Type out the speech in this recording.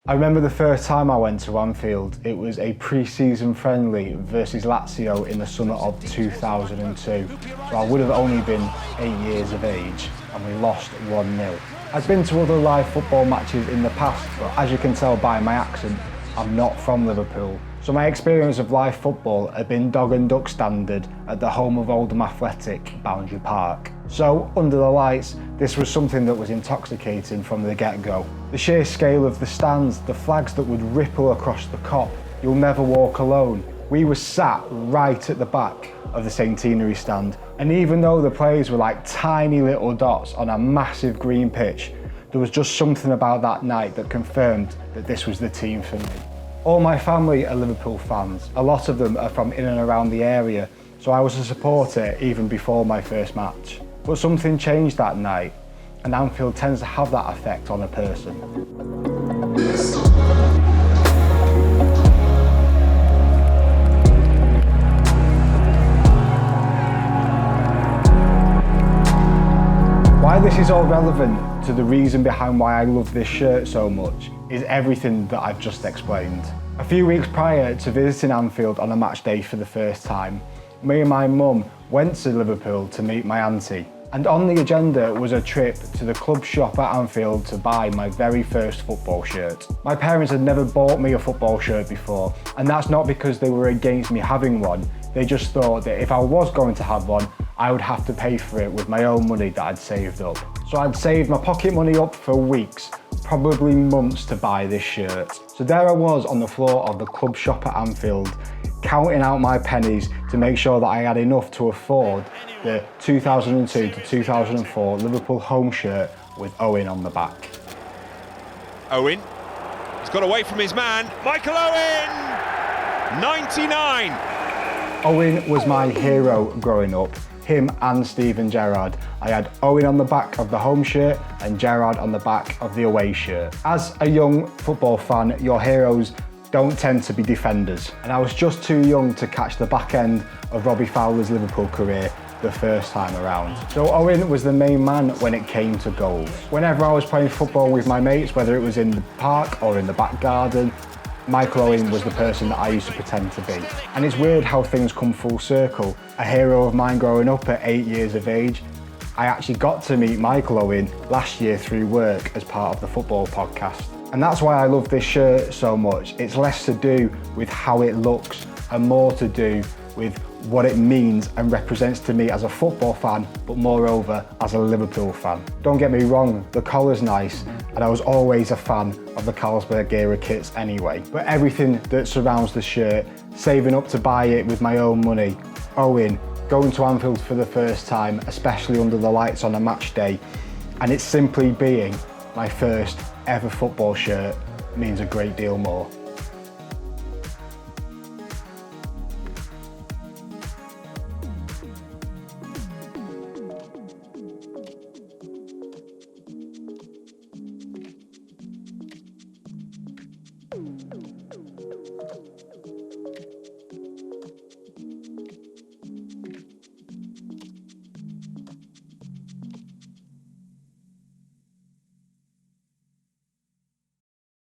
I remember the first time I went to Anfield. It was a pre-season friendly versus Lazio in the summer of 2002. So I would have only been 8 years of age and we lost 1-0. I've been to other live football matches in the past, but as you can tell by my accent, I'm not from Liverpool. So my experience of live football had been dog and duck standard at the home of Oldham Athletic, Boundary Park. So, under the lights, this was something that was intoxicating from the get-go. The sheer scale of the stands, the flags that would ripple across the Kop, you'll never walk alone. We were sat right at the back of the centenary stand, and even though the players were like tiny little dots on a massive green pitch, there was just something about that night that confirmed that this was the team for me. All my family are Liverpool fans. A lot of them are from in and around the area, so I was a supporter even before my first match. But something changed that night, and Anfield tends to have that effect on a person. Why this is all relevant to the reason behind why I love this shirt so much is everything that I've just explained. A few weeks prior to visiting Anfield on a match day for the first time, me and my mum went to Liverpool to meet my auntie. And on the agenda was a trip to the club shop at Anfield to buy my very first football shirt. My parents had never bought me a football shirt before, and that's not because they were against me having one. They just thought that if I was going to have one, I would have to pay for it with my own money that I'd saved up. So I'd saved my pocket money up for weeks, probably months, to buy this shirt. So there I was on the floor of the club shop at Anfield, counting out my pennies to make sure that I had enough to afford the 2002 to 2004 Liverpool home shirt with Owen on the back. Owen, he's got away from his man, Michael Owen! 99! Owen was my hero growing up, him and Steven Gerrard. I had Owen on the back of the home shirt and Gerrard on the back of the away shirt. As a young football fan, your heroes don't tend to be defenders, and I was just too young to catch the back end of Robbie Fowler's Liverpool career the first time around. So Owen was the main man when it came to goals. Whenever I was playing football with my mates, whether it was in the park or in the back garden, Michael Owen was the person that I used to pretend to be. And it's weird how things come full circle. A hero of mine growing up at 8 years of age, I actually got to meet Michael Owen last year through work as part of the football podcast. And that's why I love this shirt so much. It's less to do with how it looks and more to do with what it means and represents to me as a football fan, but moreover as a Liverpool fan. Don't get me wrong, the collar's nice, and I was always a fan of the Carlsberg era kits anyway. But everything that surrounds the shirt, saving up to buy it with my own money, Owen, going to Anfield for the first time, especially under the lights on a match day, and it simply being my first ever football shirt means a great deal more.